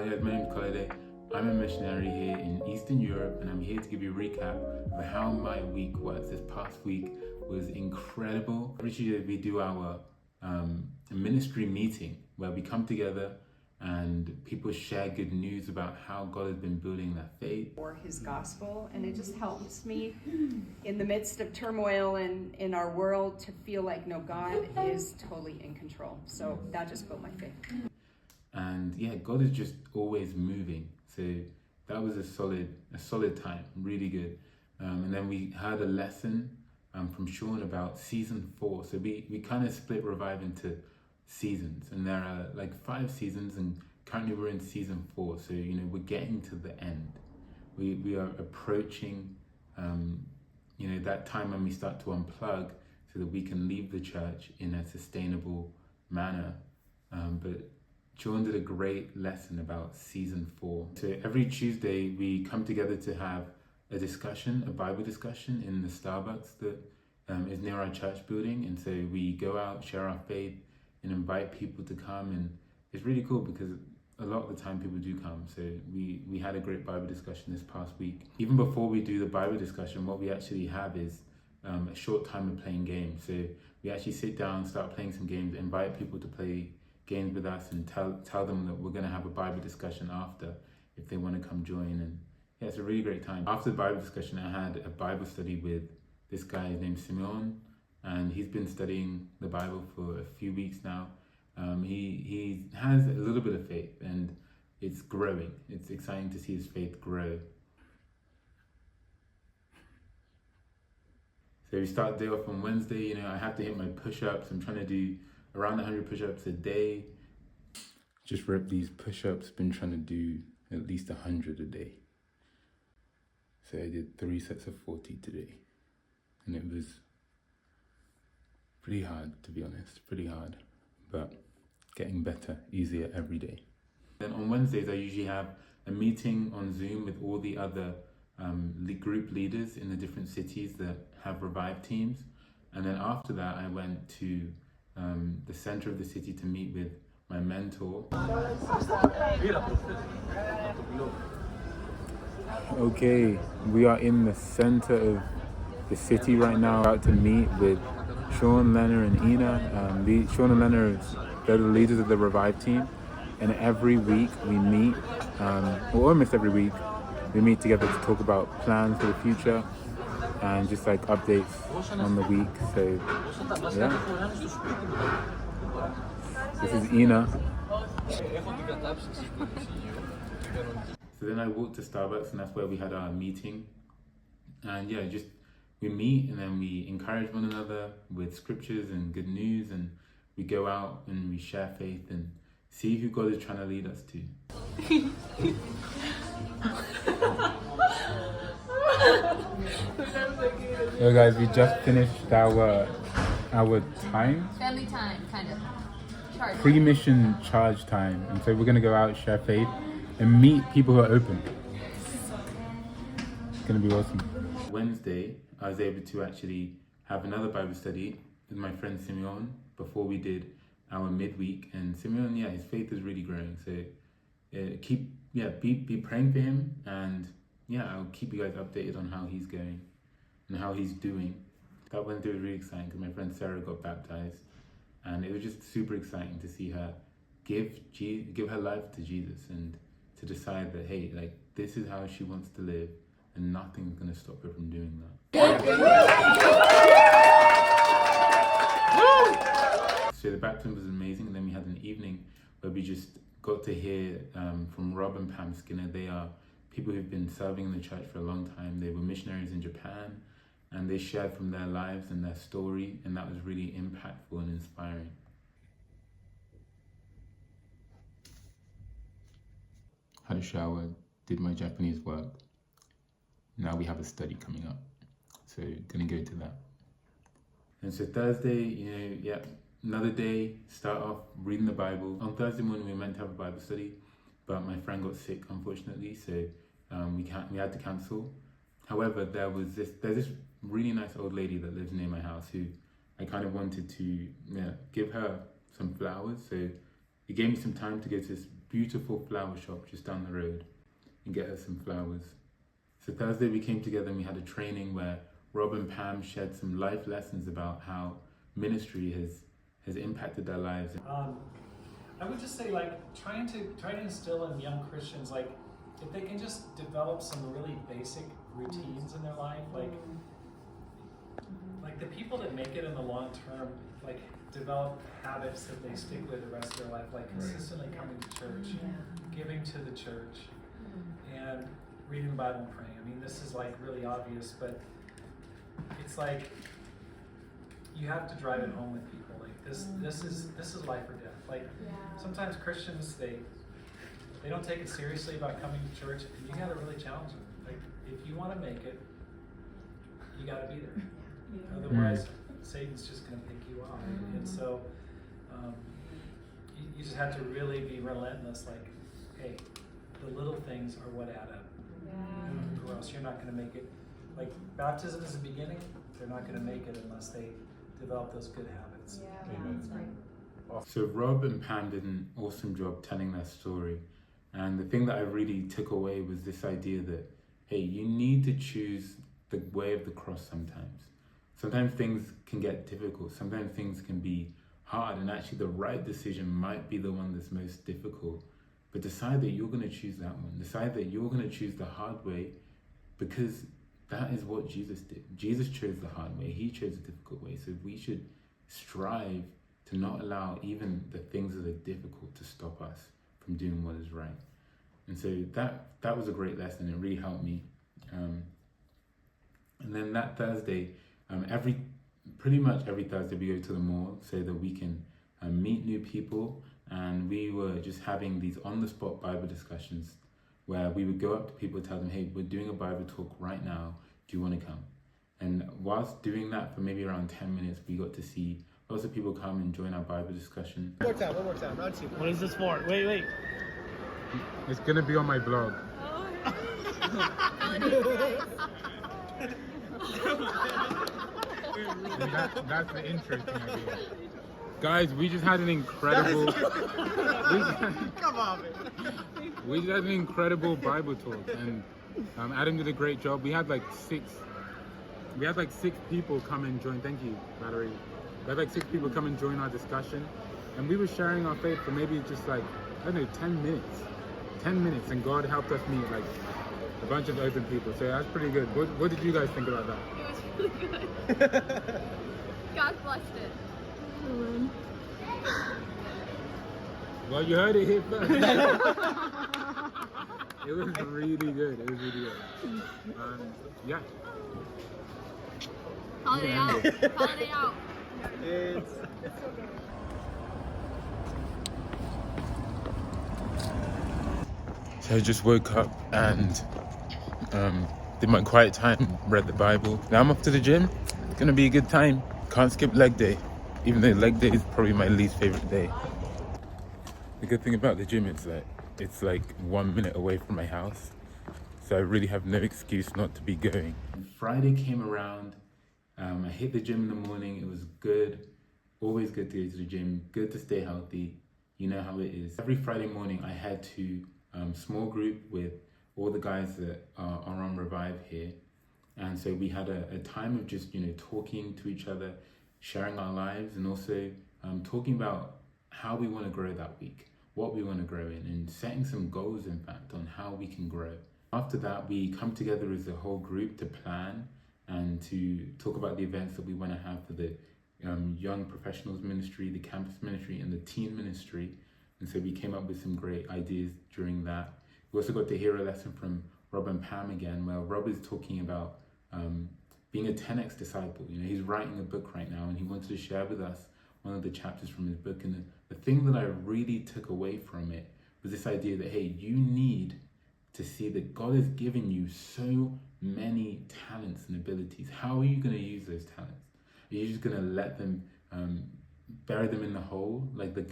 Hi guys, my name is Colade. I'm a missionary here in Eastern Europe, and I'm here to give you a recap of how my week was. This past week was incredible. Every Tuesday we do our ministry meeting where we come together and people share good news about how God has been building their faith. For his gospel, and it just helps me in the midst of turmoil in our world to feel like, no, God is totally in control. So that just built my faith. And yeah, God is just always moving. So that was a solid time, really good. And then we had a lesson from Sean about season 4. So we kind of split Revive into seasons, and there are like 5 seasons, and currently we're in season 4. So we're getting to the end. We are approaching that time when we start to unplug so that we can leave the church in a sustainable manner. But Sean did a great lesson about season 4. So every Tuesday we come together to have a discussion, a Bible discussion in the Starbucks that is near our church building. And so we go out, share our faith, and invite people to come. And it's really cool because a lot of the time people do come. So we had a great Bible discussion this past week. Even before we do the Bible discussion, what we actually have is a short time of playing games. So we actually sit down, start playing some games, invite people to play games with us, and tell them that we're going to have a Bible discussion after if they want to come join. And yeah, it's a really great time. After the Bible discussion, I had a Bible study with this guy named Simeon, and he's been studying the Bible for a few weeks now. He has a little bit of faith, and it's growing. It's exciting to see his faith grow. So we start the day off on Wednesday. I have to hit my push-ups. I'm trying to do around 100 push-ups a day. Just rep these push-ups. Been trying to do at least 100 a day. So I did 3 sets of 40 today, and it was pretty hard, to be honest. Pretty hard, but getting better, easier every day. Then on Wednesdays I usually have a meeting on Zoom with all the other group leaders in the different cities that have Revive teams. And then after that I went to the center of the city to meet with my mentor. Okay, we are in the center of the city right now, about to meet with Sean, Lena, and Ina. Sean and Lena, they're the leaders of the Revive team, and every week we meet, or almost every week, we meet together to talk about plans for the future and just like updates on the week. So yeah, this is Ina. So then I walked to Starbucks, and that's where we had our meeting. And yeah, just we meet, and then we encourage one another with scriptures and good news, and we go out and we share faith and see who God is trying to lead us to. So guys, we just finished our time. Family time, kind of. Charge. Pre-mission charge time. And so we're going to go out, share faith, and meet people who are open. It's going to be awesome. Wednesday, I was able to actually have another Bible study with my friend Simeon before we did our midweek. And Simeon, his faith is really growing. So be praying for him, and I'll keep you guys updated on how he's going and how he's doing. That Wednesday was really exciting because my friend Sarah got baptized, and it was just super exciting to see her give her life to Jesus, and to decide that, hey, like, this is how she wants to live, and nothing's going to stop her from doing that. So the baptism was amazing, and then we had an evening where we just got to hear from Rob and Pam Skinner. They are people who've been serving in the church for a long time. They were missionaries in Japan, and they shared from their lives and their story, and that was really impactful and inspiring. Had a shower, did my Japanese work. Now we have a study coming up, so gonna go to that. And so Thursday, another day, start off reading the Bible. On Thursday morning we were meant to have a Bible study, but my friend got sick, unfortunately, so we had to cancel. However, there's this really nice old lady that lives near my house who I kind of wanted to give her some flowers. So it gave me some time to go to this beautiful flower shop just down the road and get her some flowers. So Thursday we came together and we had a training where Rob and Pam shared some life lessons about how ministry has impacted their lives. I would just say, like, trying to instill in young Christians, like, if they can just develop some really basic routines in their life, like the people that make it in the long term, like, develop habits that they stick with the rest of their life, like consistently coming to church, giving to the church, and reading the Bible and praying. I mean, this is like really obvious, but it's like you have to drive it home with people. Like this is life or death. Like sometimes Christians they don't take it seriously about coming to church, and you got to really challenge them. Like if you want to make it, you got to be there. Otherwise, Satan's just going to pick you off. And so you just have to really be relentless. Like, hey, the little things are what add up. Or else you're not going to make it. Like baptism is the beginning. They're not going to make it unless they develop those good habits. So Rob and Pam did an awesome job telling their story. And the thing that I really took away was this idea that, hey, you need to choose the way of the cross sometimes. Sometimes things can get difficult. Sometimes things can be hard. And actually the right decision might be the one that's most difficult. But decide that you're going to choose that one. Decide that you're going to choose the hard way, because that is what Jesus did. Jesus chose the hard way. He chose the difficult way. So we should strive to not allow even the things that are difficult to stop us from doing what is right. And so that was a great lesson. It really helped me. And then that Thursday, pretty much every Thursday we go to the mall so that we can meet new people. And we were just having these on-the-spot Bible discussions where we would go up to people, tell them, hey, we're doing a Bible talk right now. Do you want to come? And whilst doing that for maybe around 10 minutes, we got to see lots of people come and join our Bible discussion. One more time, round two. What is this for? Wait. It's going to be on my blog. That's the intro thing. Guys, we just had an incredible... Come on, man. We just had an incredible Bible talk, and Adam did a great job. We had like six people come and join. Thank you, Valerie. We had like 6 people come and join our discussion, and we were sharing our faith for maybe just like, I don't know, 10 minutes. 10 minutes, and God helped us meet like a bunch of open people. So that's pretty good. What did you guys think about that? It was really good. God blessed it. Well, you heard it here first. It was really good. Yeah. Call it out. Call it out. It's So I just woke up and did my quiet time, read the Bible. Now I'm off to the gym. It's gonna be a good time. Can't skip leg day, even though leg day is probably my least favorite day. The good thing about the gym is that it's like 1 minute away from my house, so I really have no excuse not to be going. Friday came around. I hit the gym in the morning. It was good. Always good to go to the gym. Good to stay healthy. You know how it is. Every Friday morning I head to small group with all the guys that are on Revive here. And so we had a time of just, talking to each other, sharing our lives, and also talking about how we want to grow that week, what we want to grow in, and setting some goals, in fact, on how we can grow. After that, we come together as a whole group to plan and to talk about the events that we want to have for the young professionals ministry, the campus ministry, and the teen ministry. And so we came up with some great ideas during that. We also got to hear a lesson from Rob and Pam again, where Rob is talking about being a 10x disciple. He's writing a book right now, and he wanted to share with us one of the chapters from his book. And the thing that I really took away from it was this idea that, hey, you need to see that God has given you so many talents and abilities. How are you going to use those talents? Are you just going to let them bury them in the hole like the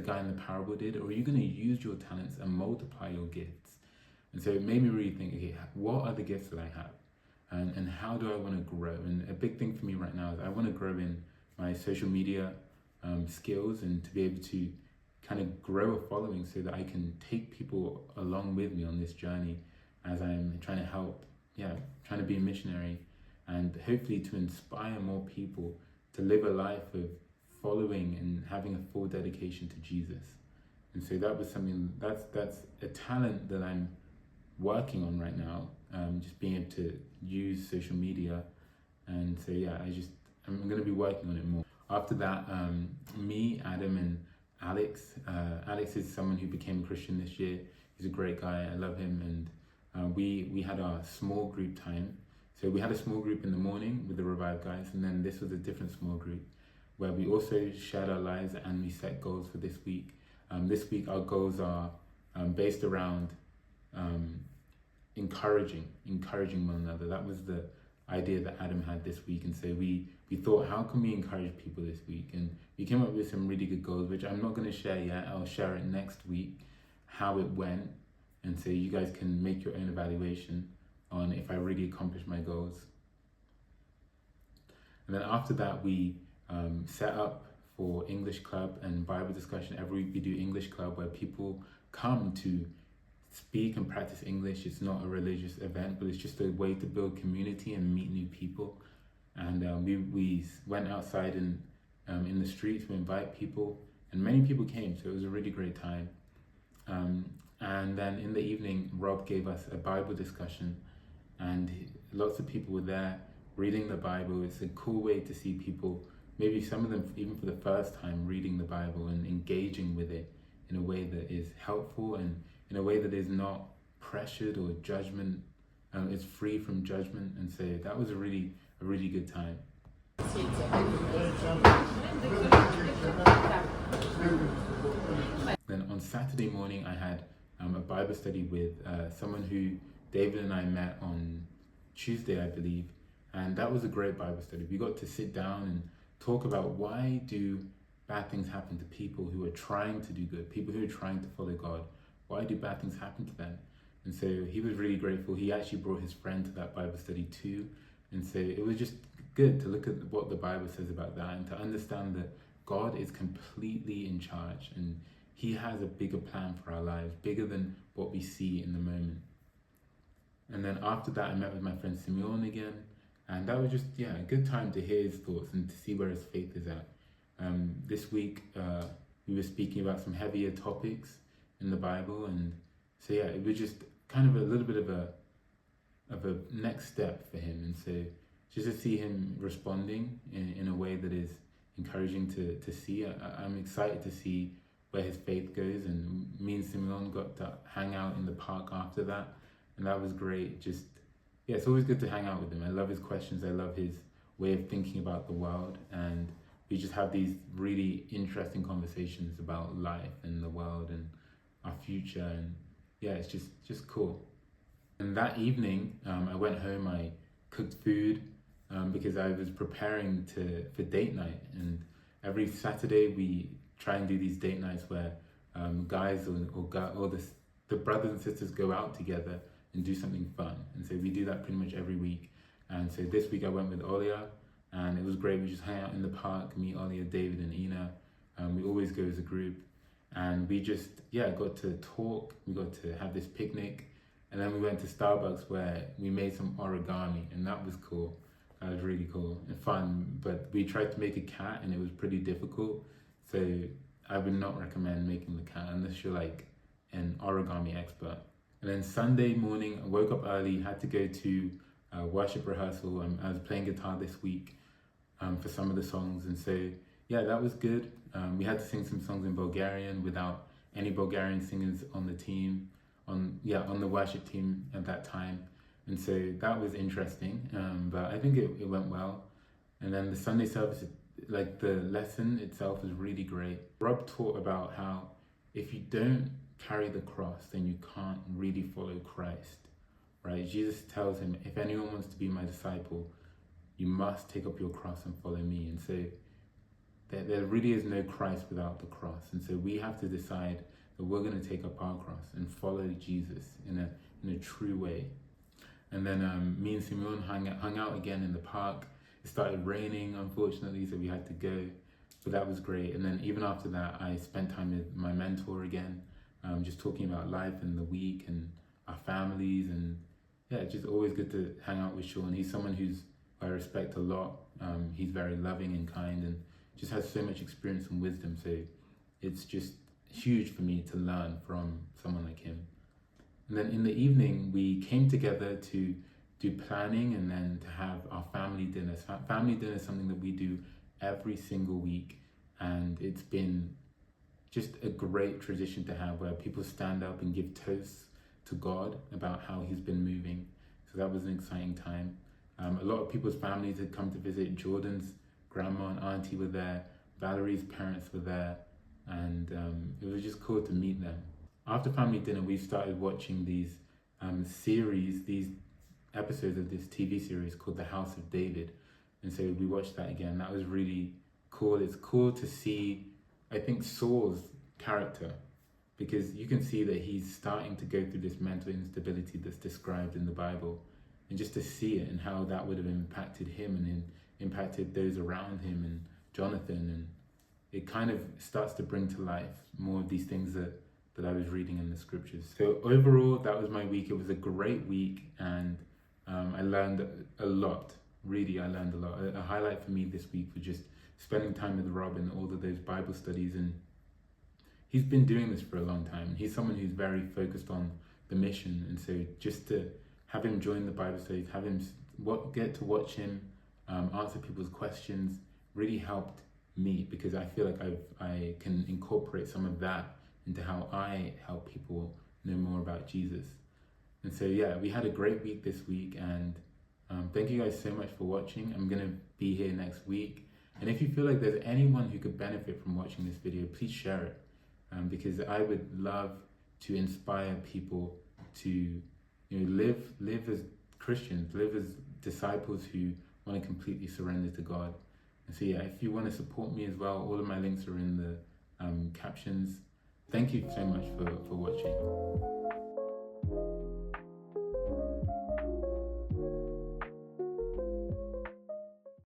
guy in the parable did? Or are you going to use your talents and multiply your gifts? And so it made me really think, okay, what are the gifts that I have? And how do I want to grow? And a big thing for me right now is I want to grow in my social media skills, and to be able to kind of grow a following so that I can take people along with me on this journey as I'm trying to help, trying to be a missionary, and hopefully to inspire more people to live a life of following and having a full dedication to Jesus. And so that was something, that's a talent that I'm working on right now, just being able to use social media. And so I'm going to be working on it more. After that, me, Adam, and Alex. Alex is someone who became a Christian this year. He's a great guy. I love him. And we had our small group time. So we had a small group in the morning with the Revive guys, and then this was a different small group where we also shared our lives and we set goals for this week. This week our goals are based around encouraging one another. That was the idea that Adam had this week, and so we thought, how can we encourage people this week? And we came up with some really good goals, which I'm not going to share yet. I'll share it next week, how it went, and so you guys can make your own evaluation on if I really accomplished my goals. And then after that, we set up for English Club and Bible discussion. Every week we do English Club where people come to speak and practice English. It's not a religious event, but it's just a way to build community and meet new people. And we went outside and in the streets, we invite people, and many people came, so it was a really great time. And then in the evening, Rob gave us a Bible discussion, and lots of people were there reading the Bible. It's a cool way to see people, maybe some of them even for the first time, reading the Bible and engaging with it in a way that is helpful and in a way that is not pressured or judgment. It's free from judgment, and so that was a really good time. Then on Saturday morning, I had a Bible study with someone who David and I met on Tuesday, I believe, and that was a great Bible study. We got to sit down and talk about why do bad things happen to people who are trying to do good, people who are trying to follow God. Why do bad things happen to them? And so he was really grateful. He actually brought his friend to that Bible study too. And so it was just good to look at what the Bible says about that and to understand that God is completely in charge and he has a bigger plan for our lives, bigger than what we see in the moment. And then after that, I met with my friend Simeon again. And that was just, a good time to hear his thoughts and to see where his faith is at. This week, we were speaking about some heavier topics in the Bible. And so, it was just kind of a little bit of a next step for him. And so just to see him responding in a way that is encouraging to see, I'm excited to see where his faith goes. And me and Simeon got to hang out in the park after that. And that was great. Just, it's always good to hang out with him. I love his questions. I love his way of thinking about the world. And we just have these really interesting conversations about life and the world and our future. And it's just cool. And that evening, I went home, I cooked food because I was preparing for date night. And every Saturday we try and do these date nights where guys or the brothers and sisters go out together and do something fun. And so we do that pretty much every week. And so this week I went with Olia, and it was great. We just hang out in the park, meet Olia, David, and Ina. We always go as a group. And we just, got to talk. We got to have this picnic. And then we went to Starbucks where we made some origami, and that was cool. That was really cool and fun. But we tried to make a cat, and it was pretty difficult. So I would not recommend making the cat unless you're like an origami expert. And then Sunday morning, I woke up early, had to go to worship rehearsal. I was playing guitar this week for some of the songs. And so, that was good. We had to sing some songs in Bulgarian without any Bulgarian singers on the team, on the worship team at that time. And so that was interesting, but I think it went well. And then the Sunday service, like the lesson itself was really great. Rob taught about how if you don't carry the cross, then you can't really follow Christ, right? Jesus tells him, if anyone wants to be my disciple, you must take up your cross and follow me. And so there really is no Christ without the cross. And so we have to decide that we're going to take up our cross and follow Jesus in a true way. And then me and Simeon hung out again in the park. It started raining, unfortunately, so we had to go. but that was great. And then even after that, I spent time with my mentor again, just talking about life and the week and our families. And yeah, it's just always good to hang out with Sean. He's someone who's I respect a lot. He's very loving and kind and just has so much experience and wisdom. So it's just huge for me to learn from someone like him. And then in the evening, we came together to do planning and then to have our family dinner. So family dinner is something that we do every single week. And it's been just a great tradition to have where people stand up and give toasts to God about how he's been moving. So that was an exciting time. A lot of people's families had come to visit. Jordan's grandma and auntie were there. Valerie's parents were there. And it was just cool to meet them. After family dinner, we started watching these these episodes of this TV series called The House of David. And so we watched that again. That was really cool. It's cool to see, I think, Saul's character, because you can see that he's starting to go through this mental instability that's described in the Bible. And just to see it and how that would have impacted him and impacted those around him and Jonathan. And it kind of starts to bring to life more of these things that I was reading in the scriptures. So overall, that was my week. It was a great week, and I learned a lot. Really, I learned a lot. A highlight for me this week was just spending time with Rob and all of those Bible studies. And he's been doing this for a long time. He's someone who's very focused on the mission. And so just to have him join the Bible studies, have him get to watch him answer people's questions really helped me, because I feel like I can incorporate some of that into how I help people know more about Jesus. And so yeah, we had a great week this week, and thank you guys so much for watching. I'm gonna be here next week, and if you feel like there's anyone who could benefit from watching this video, please share it, because I would love to inspire people to live as Christians, live as disciples who want to completely surrender to God. And so yeah, if you want to support me as well, all of my links are in the captions. Thank you so much for watching.